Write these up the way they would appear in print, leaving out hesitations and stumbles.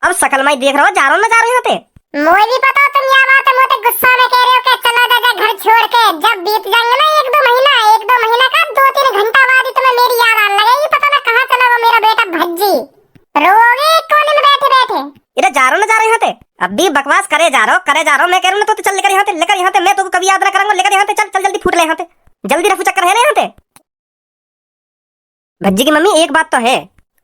अब शकल में ही देख रहा हो, जा रहा हूँ ना जा रहे होते। मोए भी पता तुम यहाँ बात मोटे गुस्सा में कह रहे हो कि चलो दादा घर छोड़ के, जब बीत जाएंगे ना एक दो महीना का 2-3 घंटा बाद ही तुम्हें मेरी याद आने लगेगी, पता ना कहाँ चला वो मेरा बेटा भज्जी। रोगे एक कोने में बैठे बैठे। इधर जा रहा हूँ ना जा रहे होते। अब भी बकवास करे जा रहा हूँ मैं कह रहा हूँ ना, तो चल लेकर यहाँ पे मैं तो कभी याद ना करूंगा, लेकर यहाँ पे चल जल्दी फूट ले यहाँ पे, जल्दी रफू चक्कर है ना यहाँ पे। भज्जी की मम्मी एक बात तो है।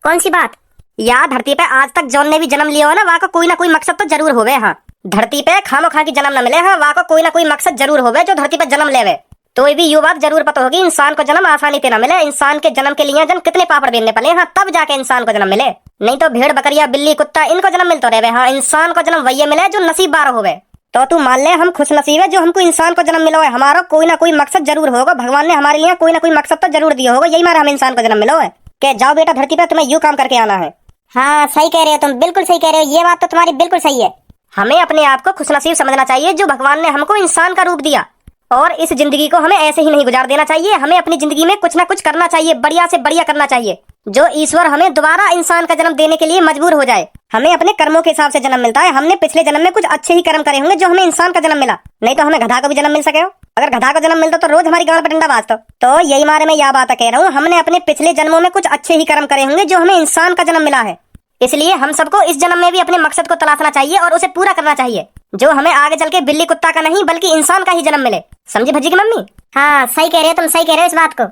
कौन सी बात? यहाँ धरती पे आज तक जौन ने भी जन्म लिया हो ना, वहाँ का कोई ना कोई मकसद तो जरूर होवे। हाँ, धरती पे खामो खा की जन्म न मिले। हाँ, वहाँ का कोई ना कोई मकसद जरूर होवे जो धरती पे जन्म लेवे। तो ये भी ये बात जरूर पता होगी, इंसान को जन्म आसानी से न मिले। इंसान के जन्म के लिए जन कितने पापड़ बेलने पड़े। हाँ, तब जाके इंसान को जन्म मिले, नहीं तो भेड़ बकरिया बिल्ली कुत्ता इनको जन्म मिलता रहे। हाँ, इंसान को जन्म वही मिले जो नसीब बार होवे। तो तू मान ले हम खुश नसीब है जो हमको इंसान को जन्म मिलो है। हमारा कोई ना कोई मकसद जरूर होगा, भगवान ने हमारे लिए कोई ना कोई मकसद तो जरूर दिया होगा, यही मारा हम इंसान को जन्म मिलो है कि जाओ बेटा धरती पे तुम्हें यूं काम करके आना है। हाँ सही कह रहे हो तुम, बिल्कुल सही कह रहे हो, ये बात तो तुम्हारी बिल्कुल सही है। हमें अपने आप को खुशनसीब समझना चाहिए जो भगवान ने हमको इंसान का रूप दिया, और इस जिंदगी को हमें ऐसे ही नहीं गुजार देना चाहिए। हमें अपनी जिंदगी में कुछ ना कुछ करना चाहिए, बढ़िया से बढ़िया करना चाहिए, जो ईश्वर हमें दोबारा इंसान का जन्म देने के लिए मजबूर हो जाए। हमें अपने कर्मों के हिसाब से जन्म मिलता है। हमने पिछले जन्म में कुछ अच्छे ही कर्म करे होंगे जो हमें इंसान का जन्म मिला, नहीं तो हमें गधा को भी जन्म मिल सके हो। अगर गधा को जन्म मिलता तो रोज हमारी गांड पर डंडा बाजता। तो यही मारे मैं यह बात कह रहा हूँ, हमने अपने पिछले जन्मों में कुछ अच्छे ही कर्म करे होंगे जो हमें इंसान का जन्म मिला है। इसलिए हम सबको इस जन्म में भी अपने मकसद को तलाशना चाहिए और उसे पूरा करना चाहिए, जो हमें आगे चल के बिल्ली कुत्ता का नहीं बल्कि इंसान का ही जन्म मिले। समझी भज्जी की मम्मी? हाँ सही कह रहे हो तुम, सही कह रहे हो इस बात को।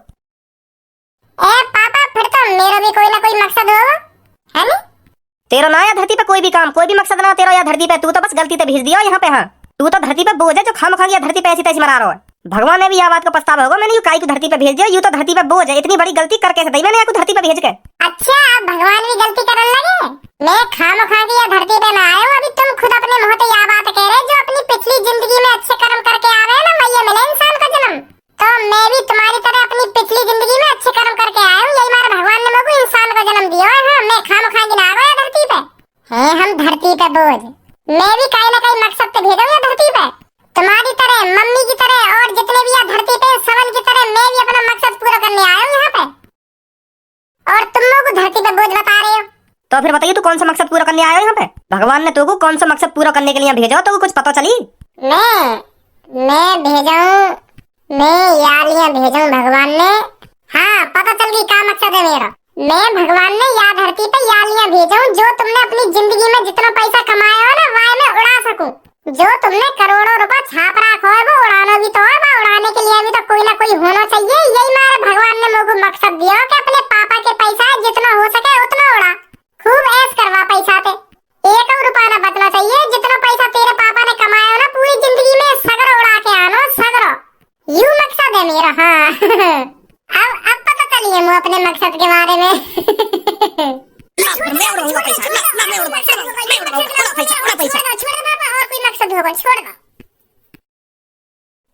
ए पापा फिर तो मेरा भी कोई ना कोई मकसद होगा, है नहीं? तेरा ना या धरती पे कोई भी काम, कोई भी मकसद ना तेरा या धरती पे, तू तो बस गलती से भेज दिया यहाँ पे। हाँ, तू तो धरती पे बोझ है जो खाम खा गया धरती पे ऐसी तैसी मरा रहा है। भगवान ने भी यह बात को पछतावा होगा, मैंने यूं काई को धरती पे भेज दिया, यूं तो धरती पे बोझ है, इतनी बड़ी गलती करके सही मैंने आपको धरती पे भेज के। अच्छा अब भगवान भी गलती करने लगे? मैं खाम खा के या धरती पे ना आया हूँ, अभी तुम खुद अपने मुंह से यह बात कह रहे हो जो अपनी पिछली जिंदगी में अच्छे कर्म करके आ रहे हैं ना, वही मिले इंसान का जन्म। तो मैं भी तुम्हारी तरह अपनी पिछली जिंदगी में अच्छे कर्म करके आया हूँ, यही मारा भगवान ने मुझको इंसान का जन्म दिया है। हाँ, मैं खाम खा के ना आ गया धरती पे। है हम धरती पे बोझ, मैं भी कहीं ना कहीं मकसद से भेजा हूँ धरती पे, तुम्हारी तरह, मम्मी की तरह और जितने भी यहाँ धरती पे सवन की तरह मैं भी अपना मकसद पूरा करने आया हूँ यहाँ पे, और तुम लोग धरती पे बोझ बता रहे हो। तो फिर बताइए तू कौन सा मकसद पूरा करने आया यहाँ पे? भगवान ने तुमको कौन सा मकसद पूरा करने के लिए भेजा, तो कुछ पता चली? मैं भेजा हूँ, मैं यालियां भेजा हूँ भगवान ने। हाँ पता चल गई क्या मकसद है मेरा। मैं भगवान ने यहाँ धरती पे यालियां भेजा हूँ जो तुमने अपनी जिंदगी में जितना पैसा कमाया हो ना वह मैं उड़ा सकूं। जो तुमने करोड़ों रुपए छाप रखा है वो उड़ाना भी तो है, वो उड़ाने के लिए भी तो कोई ना कोई होना चाहिए। यही मेरे भगवान ने मुझको मकसद दिया कि अपने पापा के पैसा जितना हो सके उतना उड़ा, खूब ऐश करवा पैसा थे, एक और रुपया ना बचना चाहिए। जितना पैसा तेरे पापा ने कमाया हो ना पूरी जिंदगी में सगरो उड़ा के आना, सगरो, यू मकसद है मेरा। हाँ अब पता चलिए मुझे अपने मकसद के बारे में।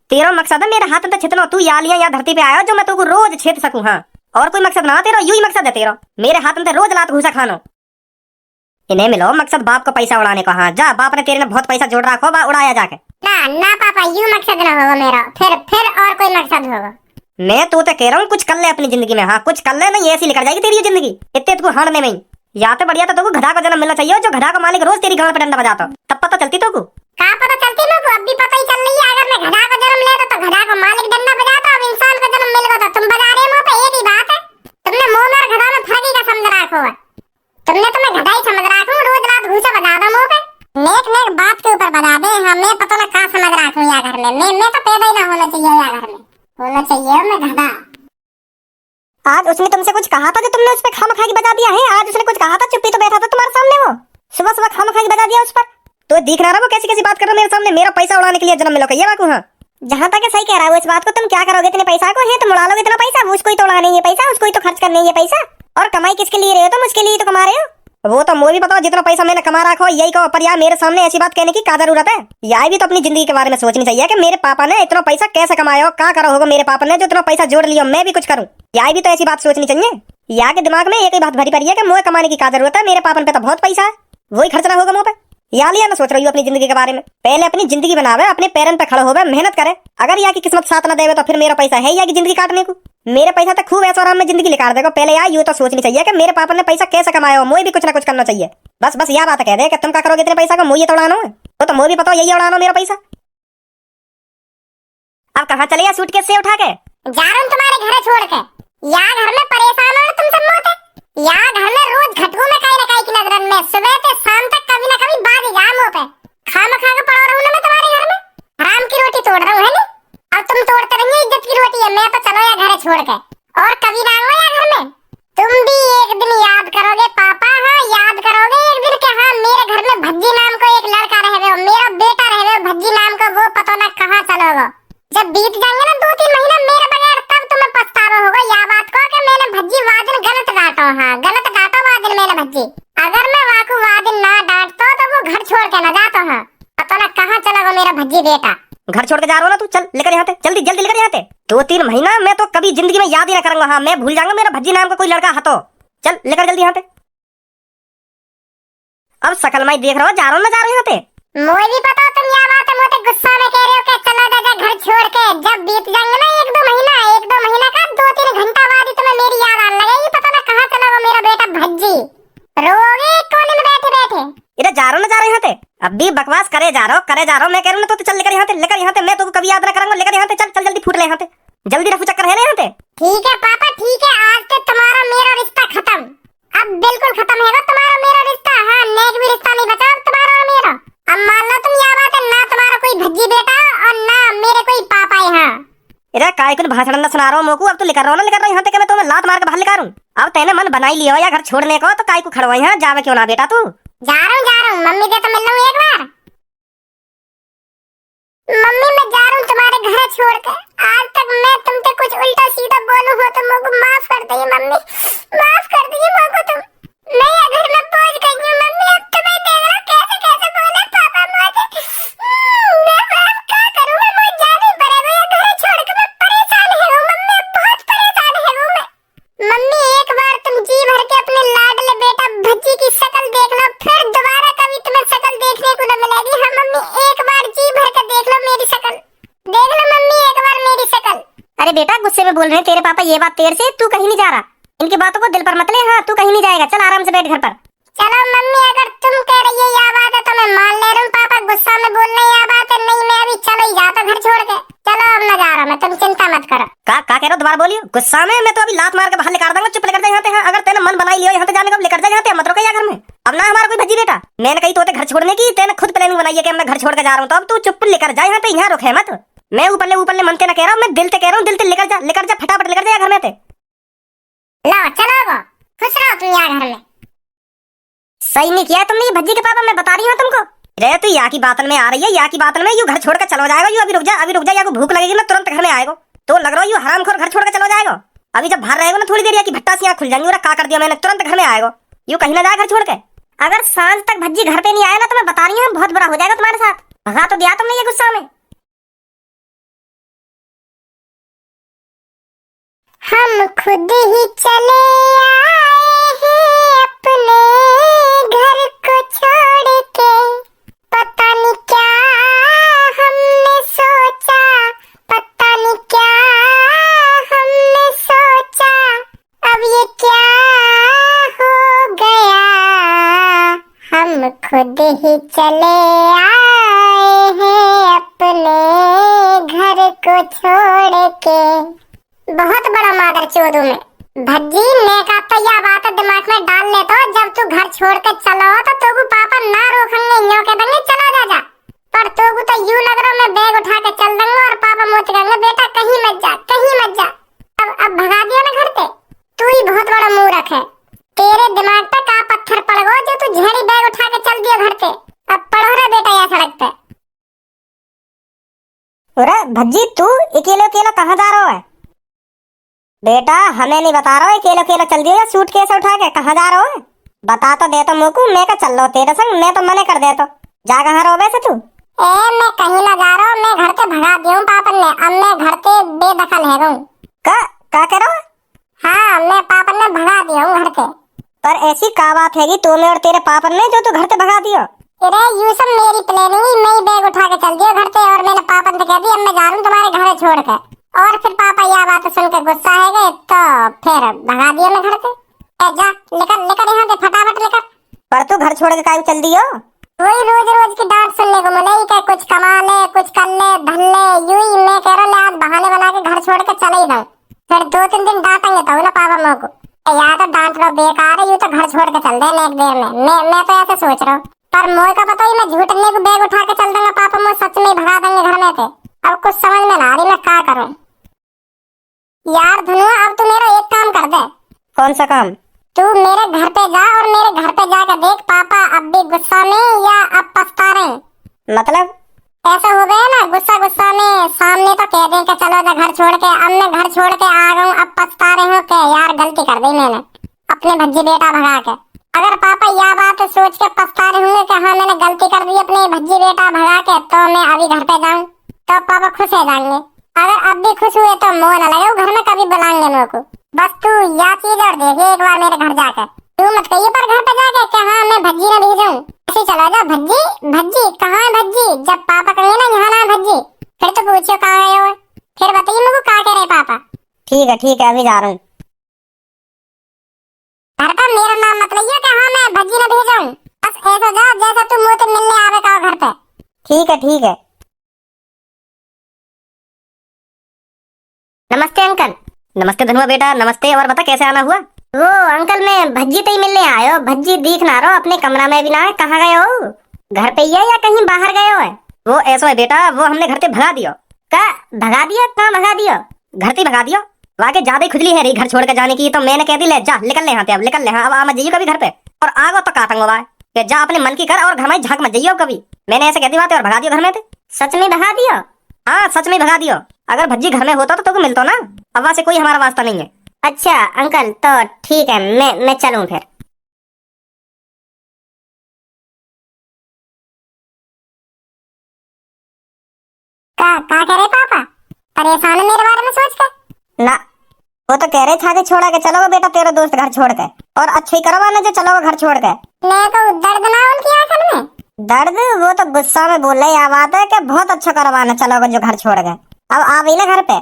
तेरा मकसद है मेरे हाथ में छितना तू यालियां या धरती पे आया जो मैं तुमको रोज छेद सकूं। हाँ, और कोई मकसद ना तेरा, यू ही मकसद है तेरा, मेरे हाथ में रोज लात घुसा खानो। इन्हें मिलो मकसद बाप का पैसा उड़ाने का। हाँ जा, बाप ने तेरे ने बहुत पैसा जोड़ रखा हो, उड़ाया जाके। ना पापा यू मकसद ना होगा मेरा, फिर और कोई मकसद होगा। मैं तो कह रहा हूँ कुछ कर ले अपनी जिंदगी में। हाँ कुछ कर ले, नहीं ऐसी निकल जाएगी तेरी जिंदगी इतने तुमको हारने में ही। या तो बढ़िया तो तुमको गधा का जन्म मिलना चाहिए, जो गधा का मालिक रोज तेरी गांड पे डंडा बजाता, तब पता चलती तुमको। क्या पता चलती मुझको? अब भी पता ही चल रही है। अगर मैं गधा का जन्म लेता तो गधा का मालिक डंडा बजाता, अब इंसान का जन्म मिल गया तो तुम बजा रहे हो, तो एक ही बात है। तुमने मुंह में गधा में फर्क ही का समझ रखा है। तुमने तो मैं गधा ही समझ रखा हूँ, रोज रात घूसा बजा दो मुंह पे, नेक नेक बात के ऊपर बजा दे। हाँ मैं पता ना कहाँ समझ रखा हूँ यहाँ घर में, मैं तो पैदा ही ना होना चाहिए यहाँ घर में, होना चाहिए मैं गधा। आज उसने तुमसे कुछ कहा था जो तुमने उस पर खाम खा के बजा दिया है? आज उसने कुछ कहा था, चुप्पी तो बैठा था तुम्हारे सामने, वो सुबह सुबह खाम खा के बजा दिया उस पर। तो दिख रहा है वो कैसी कैसी बात कर रहा है मेरे सामने, मेरा पैसा उड़ाने के लिए जन्म मिलो ये बाकू। हाँ जहाँ तक सही कह रहा है वो इस बात को, तुम क्या करोगे इतने पैसा को? है तुम उड़ा लोगे इतना पैसा, उसको ही तो उड़ाना है पैसा, उसको ही तो खर्च करना है पैसा। और कमाई किसके लिए रहे हो तुम? उसके लिए तो कमा रहे हो। वो तो मुझे भी पता, जितना पैसा मैंने कमा रखा हो यही कहो, पर यार मेरे सामने ऐसी बात कहने की क्या जरूरत है? यार भी तो अपनी जिंदगी के बारे में सोचनी चाहिए कि मेरे पापा ने इतना पैसा कैसे कमाया हो, क्या करा होगा मेरे पापा ने जो इतना पैसा जोड़ लिया, मैं भी कुछ करूं। यार भी तो ऐसी बात सोचनी चाहिए। यार के दिमाग में एक ही बात भरी पड़ी है कि मुझे कमाने की क्या जरूरत है, मेरे पापा पे तो बहुत पैसा है, वही खर्चना होगा मुझ पे। या लिया ना सोच रही हो अपनी जिंदगी के बारे में। पहले अपनी जिंदगी बनावे, अपने पैरन पे खड़े होवे, मेहनत करे। अगर या की किस्मत साथ ना देवे तो फिर मेरा पैसा है या की जिंदगी काटने को। मेरे पैसा तो खूब ऐसा आराम में जिंदगी निकाल देगा। पहले यार यूं तो सोचनी चाहिए कि मेरे पापा ने पैसा कैसे कमाया हो, मुझे भी कुछ ना कुछ करना चाहिए। बस बस यह बात कह दे कि तुम क्या करोगे इतने पैसा को, मुझे तो उड़ाना है तो मुझे भी पता यही उड़ाना मेरा पैसा। अब कहाँ चले या सूटकेस से उठा के? जा रहा हूँ तुम्हारे घर छोड़ के। यहाँ घर में परेशान हो तुम सब मोटे। यहाँ घर में रोज घटकों में कहीं ना कहीं की नजर में सुबह से शाम तक कभी ना कभी बाज जाम हो पे खाम खा के पड़ा रहूं ना मैं तुम्हारे घर में। हराम की रोटी तोड़ रहा हूँ है नी। अब तुम तोड़ते रहिए, इज्जत की रोटी है। मैं तो चलो या घर छोड़ के और कभी ना आऊंगा या घर में। तुम भी एक दिन याद करोगे पापा, हाँ याद करोगे एक दिन के हाँ मेरे घर में भज्जी नाम का एक लड़का रहे, मेरा बेटा रहे भज्जी नाम का, वो पता ना कहाँ चलोगा। जब बीत जाएंगे ना 2-3 महीना मेरे बगैर, तब तुम्हें पछतावा होगा। या बात को कि मैंने भज्जी वादिन गलत डांटा, हाँ गलत डांटा वादिन मैंने भज्जी। अगर मैं वाकू वादिन ना डांटता तो वो घर छोड़ के ना जाता, हाँ पता ना कहाँ चला मेरा भज्जी बेटा। घर छोड़ के जा रहा हो ना तू, चल लेकर यहाँ से, जल्दी जल्दी लेकर यहाँ से। 2-3 महीना मैं तो कभी जिंदगी में याद ही ना करूंगा। हाँ मैं भूल जाऊंगा मेरा भज्जी नाम का कोई लड़का हतो। चल लेकर जल्दी यहाँ पे। अब सकल मैं देख रहा हूँ, जा रहा हूँ ना जा रहा हूँ यहाँ पे। मुझे भी पता तुम यह बात मोटे गुस्सा में कह रहे हो कि चला जा घर छोड़ के। जब बीत जाएंगे ना 1-2 महीना का 2-3 घंटा बाद ही तुम्हें मेरी याद आने लगेगी। पता ना कहाँ चला वो मेरा बेटा भज्जी। रोगे कोने में बैठे बैठे। इधर जा रहा हूँ ना जा रहा हूँ यहाँ पे। अब भी बकवास करे जा रहा हूँ मैं कह रहा हूँ तो चल लेकर यहाँ से, लेकर यहाँ से। मैं तो कभी याद ना करूंगा, लेकर यहाँ से चल चल जल्दी फूट ले यहाँ से, जल्दी रफू चक्कर है ना यहाँ पे। ठीक है पापा ठीक है, आज से तुम्हारा मेरा रिश्ता खत्म। अब बिल्कुल खत्म है तुम्हारा मेरा रिश्ता। हाँ नेक भी रिश्ता नहीं बचा अब तुम्हारा और मेरा। अब मान लो तुम यह बात है, ना तुम्हारा कोई भज्जी बेटा और ना मेरे कोई पापा है। हाँ इधर काय कुछ भाषण ना सुना रहा हूँ मोकू। अब तो लेकर रहा हूँ ना, लेकर रहा हूँ यहाँ पे कि मैं तुम्हें लात मार के बाहर निकालूं। अब तेने मन बनाई लिया या घर छोड़ने को, तो काय को खड़वाई है, जावे क्यों ना बेटा तू। जा रहा हूँ मम्मी से तो मिल लूं एक बार। मम्मी मैं जा रहा हूँ तुम्हारे घर छोड़ के। आज तक मैं तुमसे कुछ उल्टा सीधा बोलूं हो तो मुझको माफ कर दीजिए मम्मी, माफ कर दीजिए मुझको तुम। मैं घर में पहुंच गई हूँ मम्मी। अब तुम्हें देख लो कैसे कैसे बोले पापा मुझे। मैं क्या करूँ, मैं मुझे जाने पड़ेगा घर छोड़ के। मैं परेशान है मम्मी, बहुत परेशान है मैं। मम्मी एक बार तुम जी भर के अपने लाडले बेटा भज्जी की शक्ल देख लो, फिर दोबारा कभी तुम्हें शक्ल देखने को न मिलेगी। हाँ मम्मी एक बार जी भर के देख लो मेरी शक्ल, देख लो मम्मी एक बार मेरी शक्ल। अरे बेटा गुस्से में बोल रहे हैं तेरे पापा ये बात तेरे से, तू कहीं नहीं जा रहा। इनकी बातों को दिल पर मत ले। हाँ तू कहीं नहीं जाएगा, चल आराम से बैठ घर पर। चलो मम्मी अगर तुम कह रही है यह बात है तो मैं मान ले रहा हूँ। पापा गुस्सा में बोल रहे हैं यह बात है, नहीं मैं अभी चलो ही जाता घर छोड़ के। चलो अब मैं जा रहा हूँ, तुम चिंता मत करो। का कह रहे हो, दोबारा बोलियो। गुस्सा में मैं तो अभी लात मार के बाहर निकाल दूंगा, चुप लेकर जा यहाँ पे। हाँ अगर तेने मन बनाई लियो यहाँ से जाने का, लेकर जा यहाँ पे, मत रोके घर में। अब ना हमारा कोई भज्जी बेटा, मैंने कही तो घर छोड़ने की, तेने खुद प्लानिंग बनाई है कि मैं घर छोड़ के जा रहा हूँ, तो अब तू चुप लेकर जा यहाँ पे, यहाँ रुके मत। मैं ऊपर ले मन ते ना कह रहा हूँ, मैं दिल ते कह रहा हूँ, दिल ते लेकर जा फटाफट लेकर जा घर में ते। लो चलो खुश रहो तुम यहाँ घर में। सही नहीं किया तुमने ये भज्जी के पापा, मैं बता रही हूँ तुमको। रे तू यहाँ की बातन में आ रही है, यहाँ की बातन में। यू घर छोड़ कर चलो जाएगा, यू अभी रुक जा, या को भूख लगेगी ना तुरंत घर में आएगा। तो लग रहा है यू हरामखोर घर छोड़ कर चलो जाएगा। अभी जब बाहर रहेगा ना थोड़ी देर या की भट्टा से यहाँ खुल जाएंगी, का कर दिया मैंने, तुरंत घर में आएगा। यू कहीं ना जाए घर छोड़ के। अगर सांझ तक भज्जी घर पे नहीं आया ना तो मैं बता रही हूँ बहुत बुरा हो जाएगा तुम्हारे साथ। भगा तो दिया तुमने ये गुस्सा में। हम खुद ही चले आए हैं अपने घर को छोड़ के। पता नहीं क्या हमने सोचा, पता नहीं क्या हमने सोचा, अब ये क्या हो गया। हम खुद ही चले आए हैं अपने घर को छोड़ के। बहुत बड़ा मादर चोदू में भज्जी ने का तो यह बात दिमाग में डाल ले, तो जब तू घर छोड़ के चलो तो तोगु पापा ना रोकेंगे, यूं के देंगे चला जा। पर तोगु तो यूं लग रहा मैं बैग उठा के चल दूंगा और पापा मोच कहेंगे बेटा कहीं मत जा, कहीं मत जा। अब भगा दिया ना घर पे। तू ही बहुत बड़ा मूर्ख है, तेरे दिमाग पे का पत्थर पड़ गो जो तू झेड़ी बैग उठा के चल दिया घर पे। अब पढ़ो रे बेटा यहाँ सड़क पे। अरे भज्जी तू अकेले कहाँ जा रहा है बेटा? हमें नहीं बता रहा है, अकेले चल दिया सूट कैसे उठा के कहाँ जा रहा है? बता तो दे तो मुझको, मैं का चल रहा हूँ तेरे संग, मैं तो मने कर दे तो। जा कहाँ रहो वैसे तू? मैं कहीं ना जा रहा हूँ, मैं घर से भगा दिया हूँ पापा ने। अब मैं घर से बेदखल है रहूँ। का कह रहा? हाँ मैं पापा ने भगा दिया हूँ घर से। पर ऐसी का बात है कि तूने और तेरे पापा ने जो तू घर से भगा दिया? अरे ये सब मेरी प्लानिंग ही, मैं ही बैग उठा के चल दिया घर पे और मैंने पापा से कह दिया अब मैं जा रहा हूँ तुम्हारे घर छोड़ के। और फिर पापा यह बात सुन के गुस्सा है गए तो फिर भगा दिया मैं घर से। जा लेकर लेकर यहाँ से फटाफट लेकर। पर तू घर छोड़ के काहे चल दियो? वही रोज रोज की डांट सुनने को मिले कि कुछ कमा ले कुछ कर ले धन ले, यूं ही मैं कह रहा आज बहाने बना के घर छोड़ के चले ही जाऊं। फिर 2-3 दिन डांटेंगे तो ना पापा मेरे को, यार तो डांट लो बेकार है, यूं तो घर छोड़ के चल देना एक देर में। मैं तो ऐसे सोच रहा हूँ, पर मोह का पता ही मैं झूठने को बैग उठा के चल दूंगा, पापा मुझे सच में भगा देंगे घर में से। अब कुछ समझ में ना आ रही मैं क्या करूं। यार धनुआ अब तू मेरा एक काम कर दे। कौन सा काम? तू मेरे घर पे जा और मेरे घर पे जाकर देख पापा अब भी गुस्सा में या अब पछता रहे। मतलब? ऐसा हो गया ना गुस्सा गुस्सा में सामने तो कह दें कि चलो जा घर छोड़ के, अब मैं घर छोड़ के आ गया हूँ, अब पछता रहे हो कि यार गलती कर दी मैंने अपने भज्जी बेटा भगा के। अगर पापा यह बात सोच के पछता रहे होंगे कि हाँ मैंने गलती कर दी अपने भज्जी बेटा भगा के, तो मैं अभी घर पे जाऊँ तो पापा खुश हो जाएंगे। अगर अब भी खुश हुए तो मोह न लगे घर में कभी बुलाएंगे मेरे को। बस तू यह चीज और देखिए एक बार मेरे घर जाकर, तू मत कहिए पर घर पे जाके कि हाँ मैं भज्जी ने भेजूं, ऐसे चला जा भज्जी भज्जी कहाँ है भज्जी। जब पापा कहेंगे ना यहाँ ना भज्जी, फिर तो पूछियो कहाँ गए हो, फिर बताइए मेरे को क्या कह रहे पापा। ठीक है अभी जा रहा हूँ। घर पर मेरा नाम मत लियो कि हाँ मैं भज्जी ने भेजा हूँ, बस ऐसा जा जैसा तू मुझसे मिलने आवे का घर पे। ठीक है। नमस्ते अंकल। नमस्ते धनुआ बेटा, नमस्ते। और बता कैसे आना हुआ? वो अंकल मैं भज्जी तो ही मिलने आयो, भज्जी दिख ना रहो, अपने कमरा में भी ना है, कहाँ गए हो? घर पे ही है या कहीं बाहर गए हो? वो ऐसा है बेटा, वो हमने घर से भगा दियो। का भगा दिया? कहाँ भगा दियो? घर से भगा दियो। वाकई ज्यादा ही खुजली है रही घर छोड़ के जाने की, तो मैंने कह दी ले जा निकल ले यहाँ पे, अब निकल ले। अब आ मत जाइयो कभी घर पे, और आगो तो काटूंगा भाई कि जा अपने मन की कर और घर में झांक मत जाइयो कभी। मैंने ऐसे कह दी बात और भगा दियो घर में। सच में भगा दियो? हाँ सच में भगा दियो। अगर भज्जी घर में होता तो तुमको मिलतो ना, अब वहां से कोई हमारा वास्ता नहीं है। अच्छा अंकल तो ठीक है, मैं चलूं फिर। का कह रहे पापा? परेशान है मेरे बारे में सोच के? ना वो तो कह रहे था कि छोड़ा के चलोगे बेटा तेरा दोस्त घर छोड़ के, और अच्छे ही करो ना जो चलोगे घर छोड़ के। मैं तो दर्द ना उनकी आंखों में। दर्द? वो तो गुस्सा में बोल रहे, यह बात है कि बहुत अच्छा करवाना चलोगे जो घर छोड़ गए। अब आ गई ना घर पे,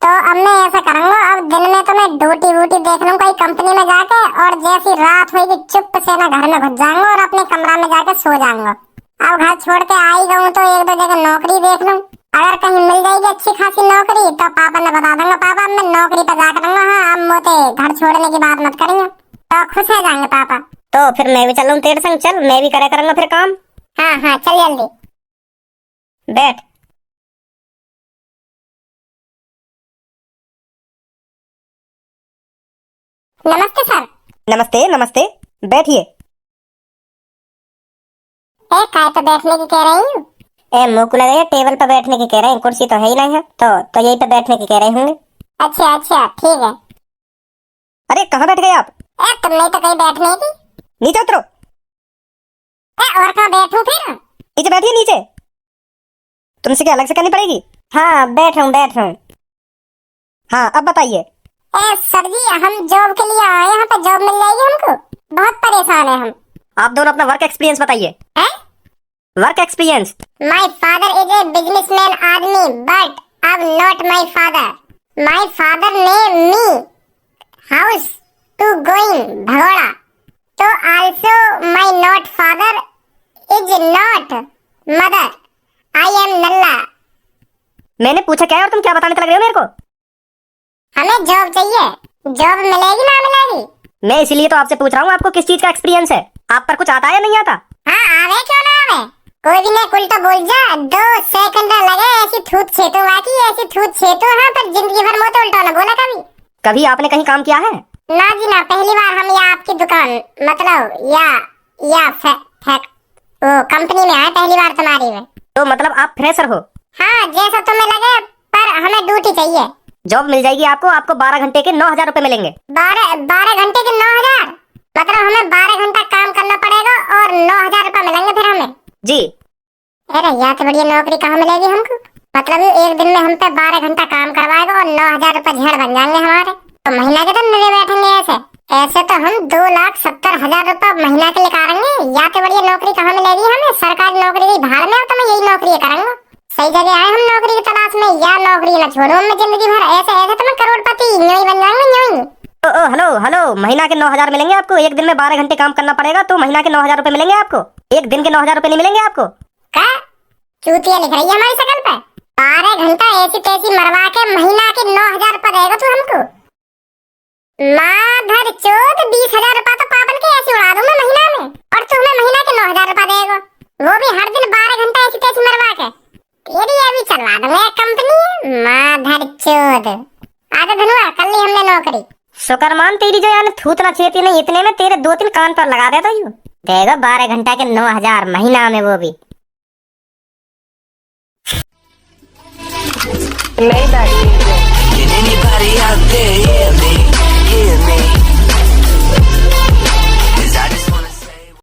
तो अब मैं ऐसा करूंगा, अब दिन में तो मैं ड्यूटी वूटी देख लूं कोई कंपनी में जाके, और जैसी रात होगी चुप से ना घर में घुस जाऊंगा और अपने कमरा में जाके सो जाऊंगा। अब घर छोड़ के आ ही गऊं तो 1-2 जगह नौकरी देख लूं, अगर कहीं मिल जाएगी अच्छी खासी नौकरी तो पापा ने बता दूंगा पापा मैं नौकरी पे जाकर दूंगा, हाँ अब मोटे घर छोड़ने की बात मत करेंगे, तो खुश हो जाएंगे पापा। तो फिर मैं भी चलूं तेरे संग? चल मैं भी करे करूंगा फिर काम। हाँ चल जल्दी बैठ। नमस्ते सर। नमस्ते बैठिए। काय पे बैठने की कह रही हूँ? मुंह को लगा टेबल पे बैठने की कह रहे हैं, कुर्सी तो है ही नहीं है, तो यही पे बैठने की कह रहे होंगे। अच्छा ठीक है। अरे कहाँ बैठ गए आप? तुम नहीं तो कहीं बैठने की। नीचे उतरो। और कहाँ बैठूं फिर? नीचे बैठिए नीचे। तुमसे क्या अलग से करनी पड़ेगी? हाँ बैठ हूँ। हाँ अब बताइए। सर जी हम जॉब के लिए आए, यहाँ पे जॉब मिल जाएगी हमको? बहुत परेशान है हम। आप दोनों अपना वर्क एक्सपीरियंस बताइए। Work experience? My father is a businessman आदमी, बट अब not my father. My father ने मी हाउस टू गोइंग भगोड़ा, तो also my not father is not mother. I am नल्ला। मैंने पूछा क्या है और तुम क्या बताने लग रहे हो मेरे को? हमें जॉब चाहिए, जॉब मिलेगी ना मिलेगी? मैं इसीलिए तो आपसे पूछ रहा हूँ आपको किस चीज का एक्सपीरियंस है, आप पर कुछ आता है या नहीं आता? हाँ आवे क्यों ना आवे, कोई भी नहीं उल्टा बोल जा, 2 सेकंड लगे ऐसी थूत छेतु बाकी ऐसी थूत छेतु। हाँ पर जिंदगी भर मोटे उल्टा ना बोला कभी आपने कहीं काम किया है? ना जी ना, पहली बार हम यहाँ आपकी दुकान मतलब या वो कंपनी में आए पहली बार तुम्हारी में। तो मतलब आप फ्रेशर हो? हाँ जैसा तुम्हें लगे, पर हमें ड्यूटी चाहिए। जॉब मिल जाएगी आपको 12 घंटे के 9,000 रुपए मिलेंगे। 12 घंटे के 9,000? मतलब हमें 12 घंटा काम करना पड़ेगा और 9,000 रुपए मिलेंगे फिर हमें? जी। अरे यार तो बढ़िया नौकरी कहाँ मिलेगी हमको? मतलब एक दिन में हम पे 12 घंटा काम करवाएगा और 9,000 रुपए झेड़ बन जाएंगे हमारे, तो महीना के तो मिले बैठेंगे ऐसे। ऐसे तो हम 2,70,000 रुपए महीना के लिए करेंगे। या तो बढ़िया नौकरी कहाँ मिलेगी हमें, सरकारी नौकरी की भाड़ में, तो मैं यही नौकरी करूंगा। सही जगह आए हम नौकरी की तलाश में, या नौकरी ना छोड़ू मैं जिंदगी भर। ऐसे ऐसे तो मैं करोड़पति यूं ही बन जाऊंगा यूं ही। ओ हेलो हेलो, महीना के 9,000 मिलेंगे आपको। एक दिन में 12 घंटे काम करना पड़ेगा तो महीना के 9,000 रुपए मिलेंगे आपको। एक दिन के 9,000 रुपए नहीं मिलेंगे आपको। क्या चूतिया लिख रही है हमारी शकल पे? 12 घंटा ऐसी तैसी मरवा के महीना के 9,000 रुपए देगा तू हमको? माधर चोद, 20,000 रुपए तो पापन के ऐसे उड़ा दूं मैं महीना में, और तू हमें महीना के 9,000 रुपए देगा, वो भी हर दिन 12 घंटा ऐसी तैसी मरवा के। तेरी अभी चलवा दूंगा एक कंपनी, माधर चोद। आजा धनुआ, कर ली हमने नौकरी। शुक्रमान तेरी जो यानी थूत ना छेती नहीं, इतने में तेरे 2-3 कान पर लगा देता यूं। देगा 12 घंटा के 9,000 महीना में, वो भी Can anybody out there hear me? Hear me?